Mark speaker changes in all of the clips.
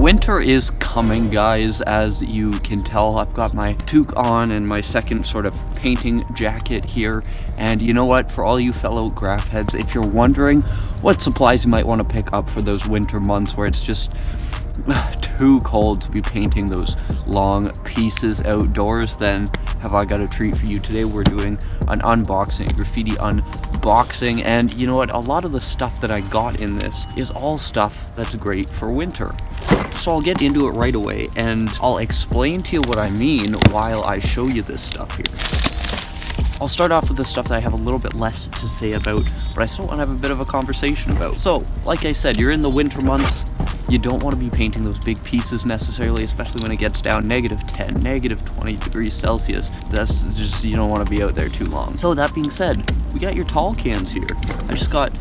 Speaker 1: Winter is coming, guys. As you can tell, I've got my toque on and my second sort of painting jacket here. And you know what, for all you fellow graph heads, if you're wondering what supplies you might want to pick up for those winter months where it's just too cold to be painting those long pieces outdoors, then have I got a treat for you. Today we're doing an unboxing, graffiti unboxing, and you know what, a lot of the stuff that I got in this is all stuff that's great for winter. So I'll get into it right away and I'll explain to you what I mean while I show you this stuff here. I'll start off with the stuff that I have a little bit less to say about, but I still want to have a bit of a conversation about. So, like I said, you're in the winter months. You don't want to be painting those big pieces necessarily, especially when it gets down -10, -20 degrees Celsius. That's just, you don't want to be out there too long. So that being said, we got your tall cans here. I just got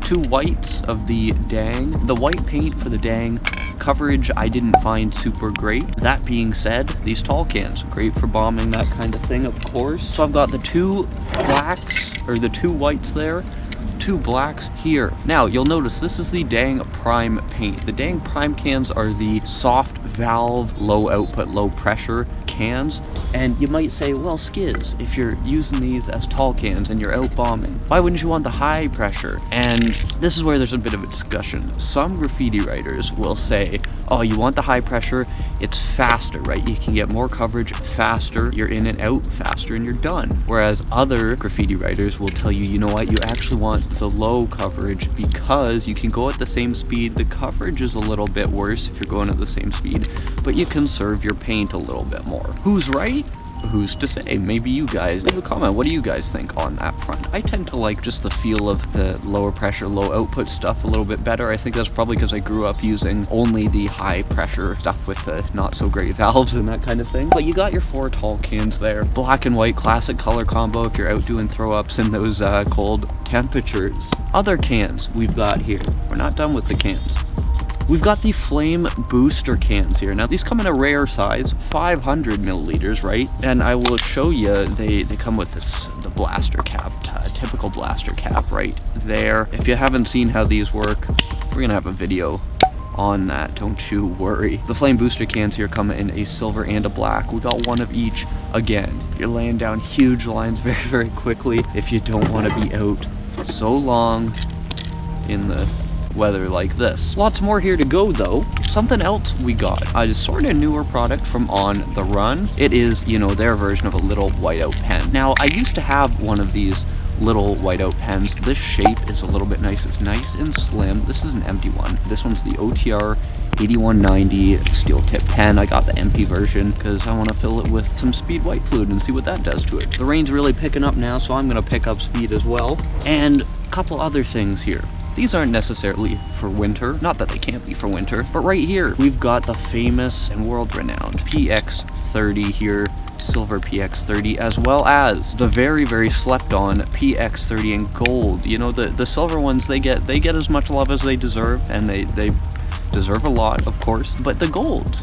Speaker 1: 2 whites of the Dang. The white paint for the Dang coverage I didn't find super great. That being said, these tall cans, great for bombing, that kind of thing, of course. So I've got the 2 blacks, or the 2 whites there, 2 blacks here. Now you'll notice this is the Dang Prime paint. The Dang Prime cans are the soft valve, low output, low pressure cans. And you might say, well, Sciz, if you're using these as tall cans and you're out bombing, why wouldn't you want the high pressure? And this is where there's a bit of a discussion. Some graffiti writers will say, oh, you want the high pressure, it's faster, right? You can get more coverage faster, you're in and out faster, and you're done. Whereas other graffiti writers will tell you, you know what, you actually want the low coverage because you can go at the same speed. The coverage is a little bit worse if you're going at the same speed, but you conserve your paint a little bit more. Who's right? Who's to say? Maybe you guys. Leave a comment. What do you guys think on that front? I tend to like just the feel of the lower pressure, low output stuff a little bit better. I think that's probably because I grew up using only the high pressure stuff with the not so great valves and that kind of thing. But you got your 4 tall cans there. Black and white, classic color combo if you're out doing throw ups in those cold temperatures. Other cans we've got here. We're not done with the cans. We've got the Flame Booster cans here. Now these come in a rare size, 500 milliliters, right? And I will show you, they come with the blaster cap, typical blaster cap right there. If you haven't seen how these work, we're gonna have a video on that, don't you worry. The Flame Booster cans here come in a silver and a black. We got 1 of each. Again, you're laying down huge lines very, very quickly if you don't want to be out so long in the weather like this. Lots more here to go though. Something else we got, a sort of newer product from On The Run. It is, you know, their version of a little whiteout pen. Now I used to have one of these little whiteout pens. This shape is a little bit nice. It's nice and slim. This is an empty one. This one's the OTR 8190 steel tip pen. I got the empty version because I want to fill it with some speed white fluid and see what that does to it. The rain's really picking up now, so I'm going to pick up speed as well. And a couple other things here. These aren't necessarily for winter, not that they can't be for winter, but right here we've got the famous and world-renowned PX30 here, silver PX30, as well as the very, very slept-on PX30 in gold. You know, the silver ones, they get as much love as they deserve, and they deserve a lot, of course, but the gold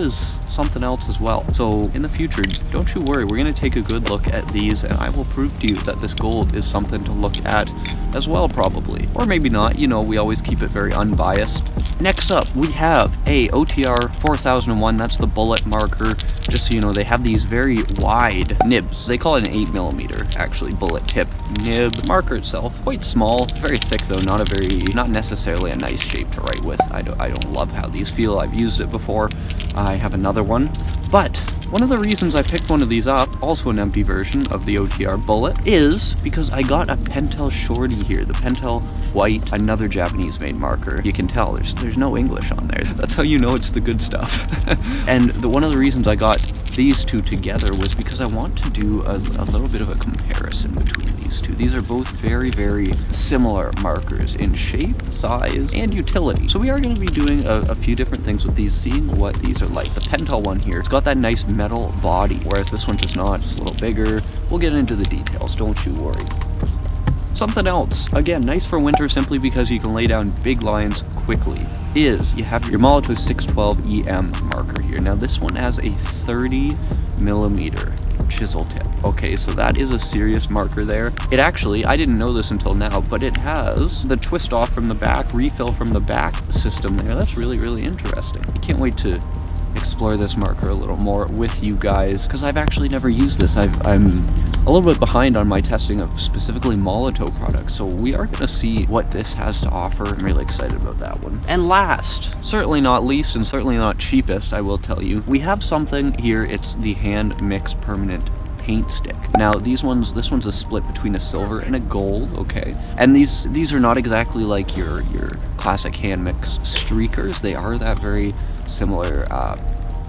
Speaker 1: is something else as well. So in the future, don't you worry, we're going to take a good look at these and I will prove to you that this gold is something to look at as well, probably, or maybe not. You know, we always keep it very unbiased. Next up, we have a OTR 4001. That's the bullet marker. Just so you know, they have these very wide nibs. They call it an 8mm actually bullet tip nib. Marker itself quite small, very thick though, not necessarily a nice shape to write with. I don't love how these feel. I've used it before. I have another one, but one of the reasons I picked one of these up, also an empty version of the OTR bullet, is because I got a Pentel Shorty here, the Pentel White, another Japanese made marker. You can tell there's no English on there. That's how you know it's the good stuff. And one of the reasons I got these 2 together was because I want to do a little bit of a comparison between these 2. These are both very, very similar markers in shape, size, and utility. So we are going to be doing a few different things with these, seeing what these are like. The Pentel one here, it's got that nice metal body, whereas this one does not. It's a little bigger. We'll get into the details, don't you worry. Something else, again, nice for winter simply because you can lay down big lines quickly, is you have your Molotow 612 EM marker here. Now this one has a 30mm chisel tip. Okay, so that is a serious marker there. It actually, I didn't know this until now, but it has the twist off from the back, refill from the back system there. That's really, really interesting. I can't wait to explore this marker a little more with you guys, because I've actually never used this. I'm a little bit behind on my testing of specifically Molotov products, so we are going to see what this has to offer. I'm really excited about that one. And last, certainly not least, and certainly not cheapest, I will tell you, we have something here. It's the hand mix permanent paint stick. Now this one's a split between a silver and a gold, okay? And these are not exactly like your classic hand mix streakers. They are that very similar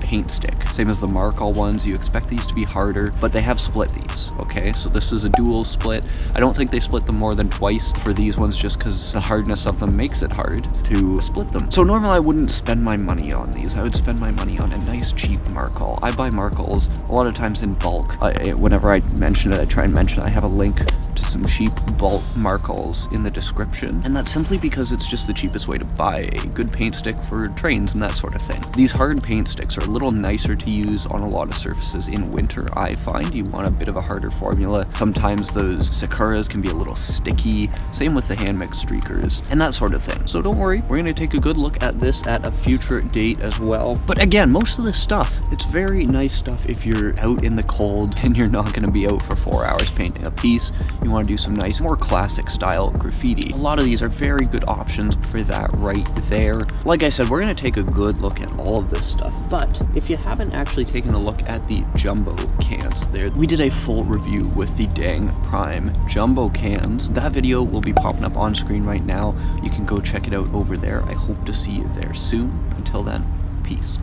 Speaker 1: paint stick, same as the Markall ones. You expect these to be harder, but they have split these, okay? So this is a dual split. I don't think they split them more than twice for these ones, just because the hardness of them makes it hard to split them. So normally I wouldn't spend my money on these. I would spend my money on a nice cheap Markall. I buy Markalls a lot of times in bulk. Whenever I mention it, I try and mention I have a link to some cheap bulk Markalls in the description, and that's simply because it's just the cheapest way to buy a good paint stick for trains and that sort of thing. These hard paint sticks are a little nicer to use on a lot of surfaces in winter. I find you want a bit of a harder formula. Sometimes those Sakuras can be a little sticky, same with the hand mix streakers and that sort of thing. So don't worry, we're going to take a good look at this at a future date as well. But again, most of this stuff, it's very nice stuff if you're out in the cold and you're not going to be out for 4 hours painting a piece. You want to do some nice, more classic style graffiti. A lot of these are very good options for that right there. Like I said, we're going to take a good look at all of this stuff, but if you haven't actually taken a look at the jumbo cans there, we did a full review with the Dang Prime jumbo cans. That video will be popping up on screen right now. You can go check it out over there. I hope to see you there soon. Until then, peace.